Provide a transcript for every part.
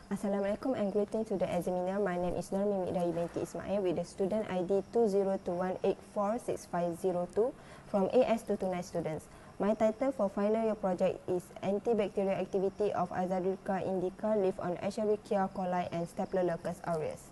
Assalamualaikum and greeting to the examiner. My name is Nur Mimik Dayu binti Ismail with the student ID 2021846502 from AS229 students. My title for final year project is Antibacterial Activity of A.Indica leaf on E.Coli and Staphylococcus aureus.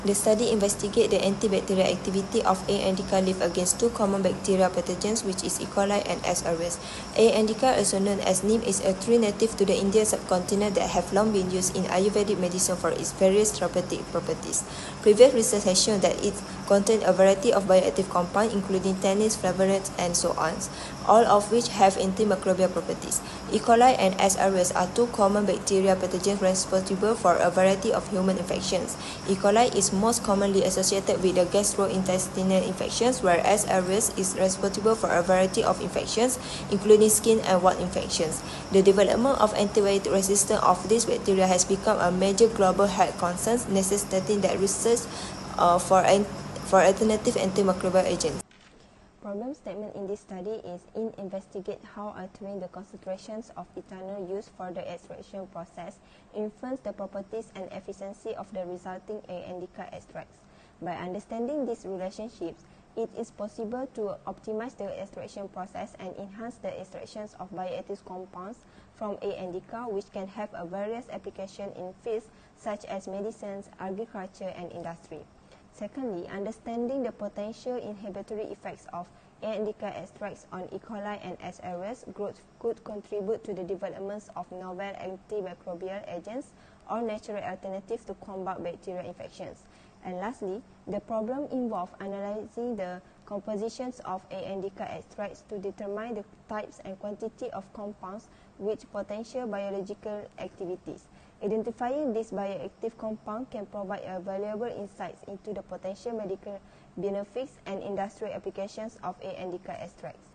The study investigates the antibacterial activity of A.Indica leaf against two common bacterial pathogens, which is E.Coli and S.Aureus. A.Indica, also known as Neem, is a tree native to the Indian subcontinent that have long been used in Ayurvedic medicine for its various therapeutic properties. Previous research has shown that it contains a variety of bioactive compounds, including tannins, flavonoids, and so on, all of which have antimicrobial properties. E.Coli and S.Aureus are two common bacterial pathogens responsible for a variety of human infections. E.Coli is most commonly associated with the gastrointestinal infections, whereas S.Aureus is responsible for a variety of infections, including skin and wart infections. The development of antibiotic resistance of these bacteria has become a major global health concern, necessitating that research for alternative antimicrobial agents. Problem statement in this study is investigate how altering the concentrations of ethanol used for the extraction process influence the properties and efficiency of the resulting A.Indica extracts. By understanding these relationships, it is possible to optimize the extraction process and enhance the extractions of bioactive compounds from A.Indica, which can have a various application in fields such as medicines, agriculture, and industry. Secondly, understanding the potential inhibitory effects of A.Indica extracts on E.Coli and S.Aureus growth could contribute to the development of novel antimicrobial agents or natural alternatives to combat bacterial infections. And lastly, the problem involves analyzing the compositions of A.Indica extracts to determine the types and quantity of compounds with potential biological activities. Identifying this bioactive compound can provide a valuable insights into the potential medical benefits and industrial applications of A.Indica extracts.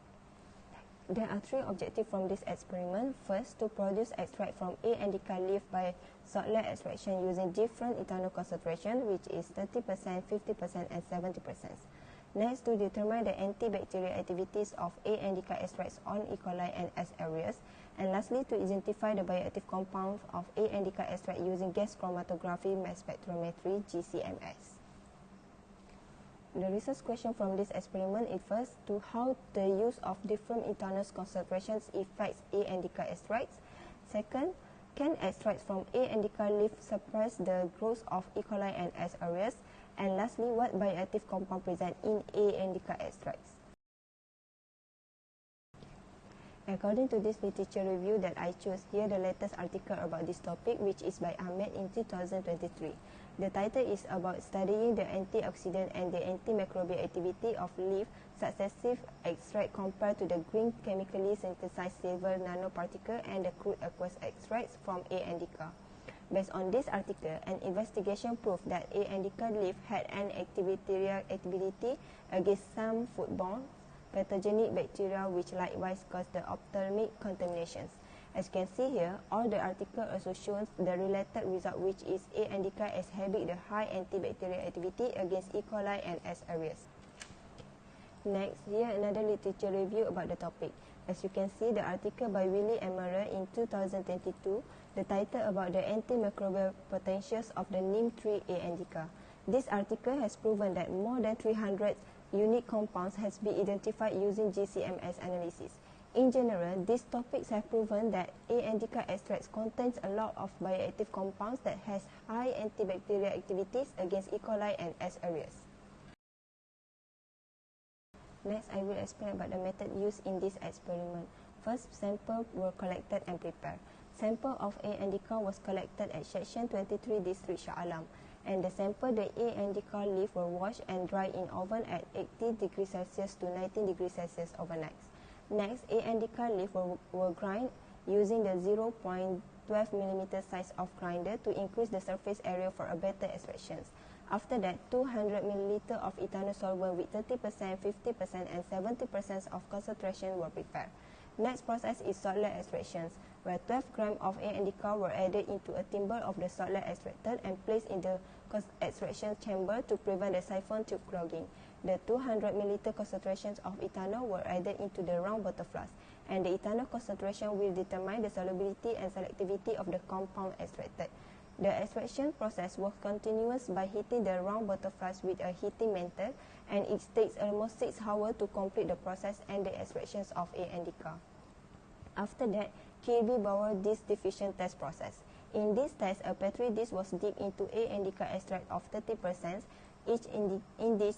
There are three objectives from this experiment. First, to produce extract from A.Indica leaf by saltless extraction using different ethanol concentration, which is 30%, 50%, and 70%. Next, to determine the antibacterial activities of A.Indica extracts on E.Coli and S.Aureus. And lastly, to identify the bioactive compounds of A.Indica extract using gas chromatography mass spectrometry (GCMS). The research question from this experiment is first to how the use of different ethanol concentrations affects A.Indica extracts. Second, can extracts from A.Indica leaf suppress the growth of E.Coli and S.Aureus? And lastly, what bioactive compound present in A.Indica extracts? According to this literature review that I chose here, the latest article about this topic, which is by Ahmed in 2023. The title is about studying the antioxidant and the antimicrobial activity of leaf successive extract compared to the green chemically synthesized silver nanoparticle and the crude aqueous extracts from A.Indica. Based on this article, an investigation proved that A.Indica leaf had an antibacterial activity against some foodborne pathogenic bacteria, which likewise cause the ophthalmic contaminations. As you can see here, all the article also shows the related result, which is A.Indica as having the high antibacterial activity against E.Coli and S.Aureus. Next, here another literature review about the topic. As you can see, the article by Willie and Murray in 2022, the title about the antimicrobial potentials of the neem tree A.Indica. This article has proven that more than 300 unique compounds has been identified using GCMS analysis. In general, these topics have proven that A.Indica extracts contains a lot of bioactive compounds that has high antibacterial activities against E.Coli and S.Aureus. Next, I will explain about the method used in this experiment. First, samples were collected and prepared. Sample of A.Indica was collected at Section 23 District Shah Alam, and the sample the A.Indica leaf were washed and dried in oven at 80 degrees Celsius to 19 degrees Celsius overnight. Next, A.Indica leaf were grind using the 0.12 mm size of grinder to increase the surface area for a better extractions. After that, 200 ml of ethanol solvent with 30%, 50%, and 70% of concentration were prepared. Next process is saltless extractions, where 12 grams of A.Indica were added into a thimble of the saltless extracted and placed in the extraction chamber to prevent the siphon tube clogging. The 200 ml concentrations of ethanol were added into the round bottle flask, and the ethanol concentration will determine the solubility and selectivity of the compound extracted. The extraction process was continuous by heating the round butterflies with a heating mantle, and it takes almost 6 hours to complete the process and the extractions of A.Indica. After that, Kirby borrowed this diffusion test process. In this test, a petri dish was dipped into A.Indica extract of 30%. Each dish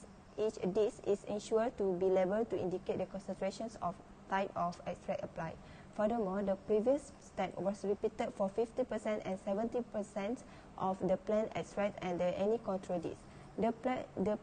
is ensured to be labeled to indicate the concentrations of type of extract applied. Furthermore, the previous step was repeated for 50% and 70% of the plant extract and any control dish. The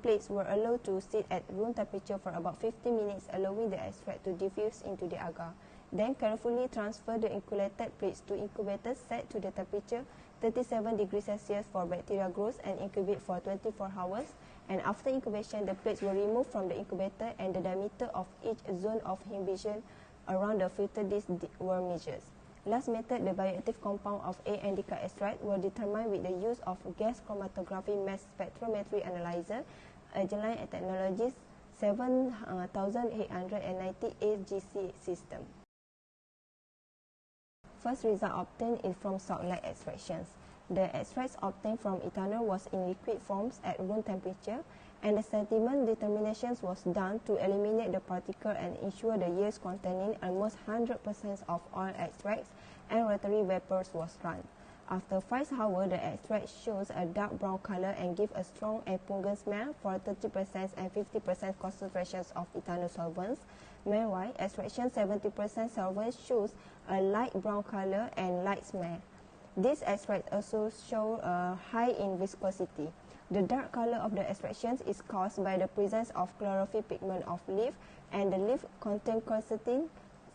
plates were allowed to sit at room temperature for about 15 minutes, allowing the extract to diffuse into the agar. Then carefully transfer the inoculated plates to incubators set to the temperature 37 degrees Celsius for bacterial growth and incubate for 24 hours. And after incubation, the plates were removed from the incubator and the diameter of each zone of inhibition around the filter dish were measured. Last method, the bioactive compound of A.Indica extract were determined with the use of gas chromatography mass spectrometry analyzer, Agilent Technologies 7890 AGC system. First result obtained is from salt-like extractions. The extracts obtained from ethanol was in liquid forms at room temperature, and the sediment determinations was done to eliminate the particle and ensure the yields containing almost 100% of oil extracts and rotary vapors was run. After 5 hours, the extract shows a dark brown color and gives a strong and pungent smell for 30% and 50% concentrations of ethanol solvents. Meanwhile, extraction 70% solvent shows a light brown color and light smell. This extract also shows high in viscosity. The dark color of the extractions is caused by the presence of chlorophyll pigment of leaf, and the leaf contain quercetin,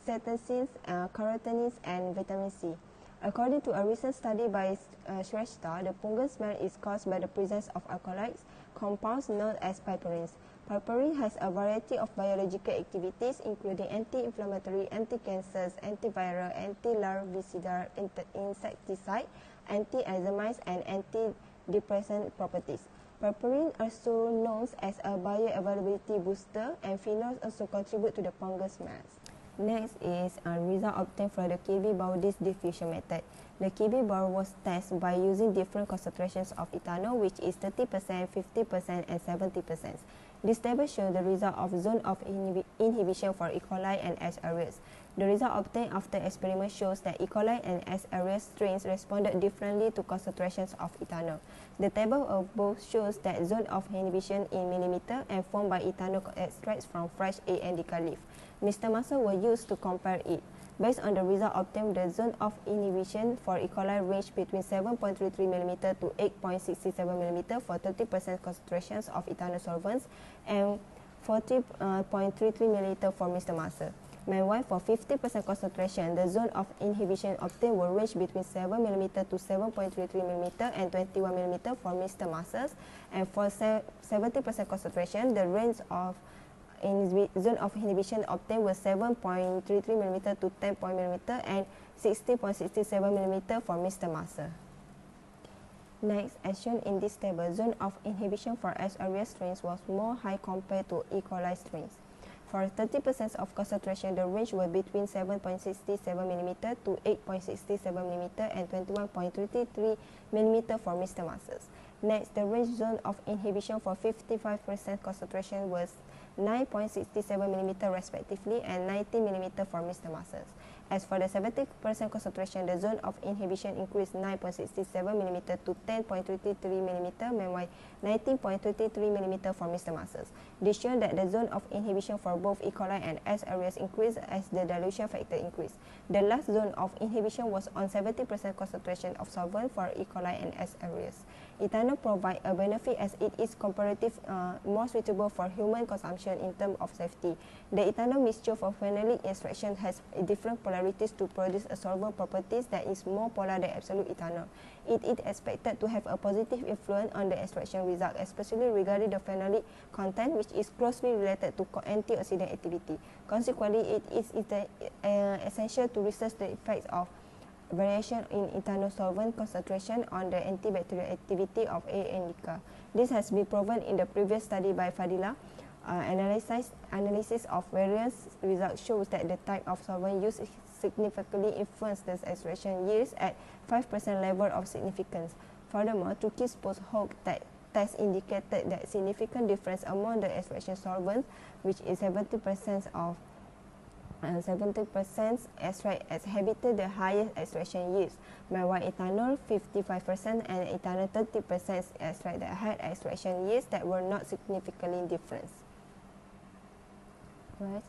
cetacins, carotenins, and vitamin C. According to a recent study by Shrestha, the pungent smell is caused by the presence of alkaloids compounds known as piperines. Piperine has a variety of biological activities including anti-inflammatory, anti-cancers, antiviral, anti-larvicidal, insecticide, anti-enzymes, and antidepressant properties. Piperine also known as a bioavailability booster, and phenols also contribute to the pungent smells. Next is a result obtained from the Kirby-Bowditch diffusion method. The Kirby-Bow was tested by using different concentrations of ethanol, which is 30%, 50%, and 70%. This table shows the result of zone of inhibition for E.Coli and S.Aureus. The result obtained after experiment shows that E.Coli and S.Aureus strains responded differently to concentrations of ethanol. The table above shows that zone of inhibition in millimeter and formed by ethanol extracts from fresh A.Indica leaf. Mr. Muscle were used to compare it. Based on the result obtained, the zone of inhibition for E.Coli ranged between 7.33 mm to 8.67 mm for 30% concentrations of ethanol solvents and 40.33 ml for Mr. Muscle. Meanwhile, for 50% concentration, the zone of inhibition obtained will range between 7 mm to 7.33 mm and 21 mm for Mr. Muscle, and for 70% concentration, the range of zone of inhibition obtained was 7.33 mm to 10 mm and 60.67 mm for Mr. Muscle. Next, as shown in this table, zone of inhibition for S.Aureus strains was more high compared to E.Coli strains. For 30% of concentration, the range was between 7.67 mm to 8.67 mm and 21.33 mm for Mr. Muscle. Next, the range zone of inhibition for 55% concentration was 9.67 mm respectively and 90 mm for Mr. Muscle. As for the 70% concentration, the zone of inhibition increased 9.67 mm to 10.33 mm, meanwhile 19.33 mm for Mr. Muscle. This shows that the zone of inhibition for both E.Coli and S.Aureus increased as the dilution factor increased. The last zone of inhibition was on 70% concentration of solvent for E.Coli and S.Aureus. Ethanol provides a benefit as it is comparatively more suitable for human consumption in terms of safety. The ethanol mixture for phenolic extraction has different polarities to produce a solvent properties that is more polar than absolute ethanol. It is expected to have a positive influence on the extraction result, especially regarding the phenolic content, which is closely related to antioxidant activity. Consequently, it is essential to research the effects of variation in ethanol solvent concentration on the antibacterial activity of A.Indica. This has been proven in the previous study by Fadila. Analysis of various results shows that the type of solvent used significantly influences the extraction yields at 5% level of significance. Furthermore, Turkey's post-hoc test indicated that significant difference among the extraction solvents, which is 70% extract exhibited the highest extraction yields, while ethanol 55% and ethanol 30% extract that had extraction yields that were not significantly different. Right.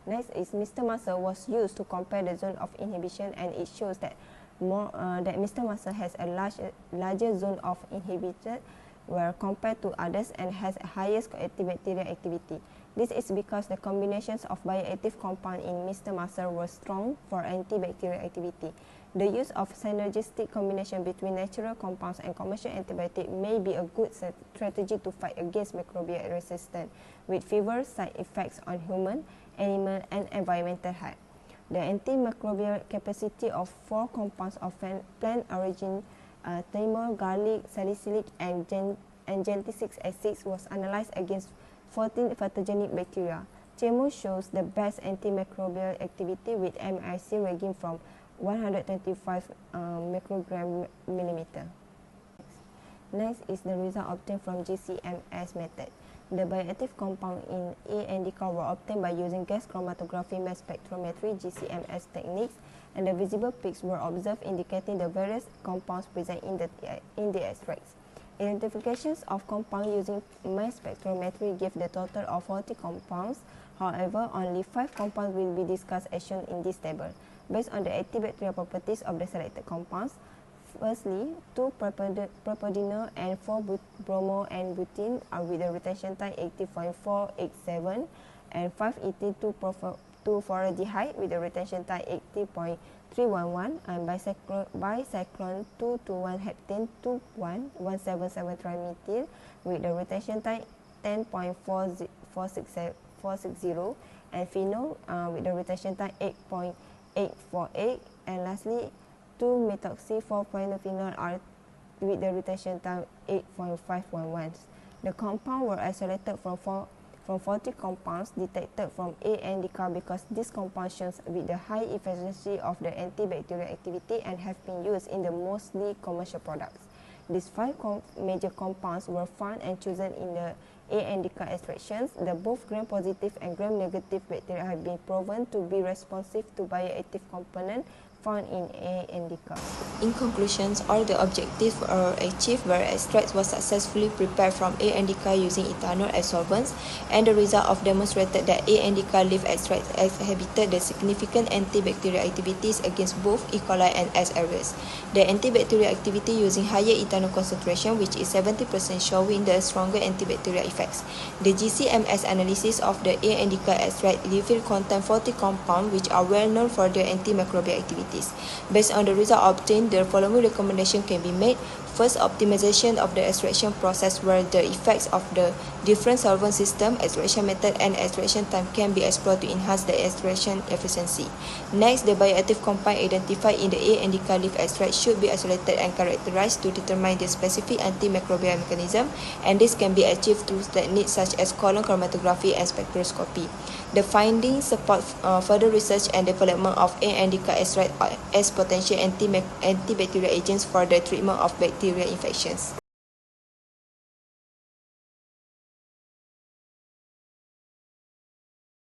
Next is Mr. Muscle was used to compare the zone of inhibition, and it shows that Mr. Muscle has a larger zone of inhibited where compared to others and has highest antibacterial activity. This is because the combinations of bioactive compounds in Mr. Muscle were strong for antibacterial activity. The use of synergistic combination between natural compounds and commercial antibiotics may be a good strategy to fight against microbial resistance, with fewer side effects on human, animal, and environmental health. The antimicrobial capacity of 4 compounds of plant origin, thymol, garlic, salicylic, and gentisic acids was analyzed against 14 pathogenic bacteria. CHEMO shows the best antimicrobial activity with MIC ranging from 125 microgram millimeter. Next is the result obtained from GCMS method. The bioactive compound in A.Indica were obtained by using gas chromatography mass spectrometry (GCMS) techniques, and the visible peaks were observed, indicating the various compounds present in the extracts. Identifications of compounds using mass spectrometry gave the total of 40 compounds. However, only 5 compounds will be discussed as shown in this table. Based on the antibacterial properties of the selected compounds, firstly, 2 propiondiol and 4 bromo and butene are with the retention time 80.487, and 5-ethyl-2-foraldehyde with the retention time 80.311, and bicyclone 2,2-heptane 2,1,177-trimethyl with the retention time 10.460, and phenol with the retention time 8.848, and lastly 2-methoxy-4-propanophenol are with the retention time 8.511. The compounds were isolated from 40 compounds detected from A.Indica because these compounds shown with the high efficiency of the antibacterial activity and have been used in the mostly commercial products. These 5 major compounds were found and chosen in the A.Indica extractions. The both gram-positive and gram-negative bacteria have been proven to be responsive to bioactive components found in A.Indica. In conclusion, all the objectives were achieved where extracts was successfully prepared from A.Indica using ethanol as solvents, and the result of demonstrated that A.Indica leaf extracts exhibited the significant antibacterial activities against both E.Coli and S.Aureus. The antibacterial activity using higher ethanol concentration, which is 70%, showing the stronger antibacterial effects. The GCMS analysis of the A.Indica extract revealed contain 40 compounds which are well known for their antimicrobial activities. Based on the result obtained, the following recommendation can be made. First, optimization of the extraction process where the effects of the different solvent system, extraction method, and extraction time can be explored to enhance the extraction efficiency. Next, the bioactive compound identified in the A.Indica leaf extract should be isolated and characterized to determine the specific antimicrobial mechanism, and this can be achieved through techniques such as column chromatography and spectroscopy. The findings support further research and development of A.Indica extract as potential antibacterial agents for the treatment of bacterial infections.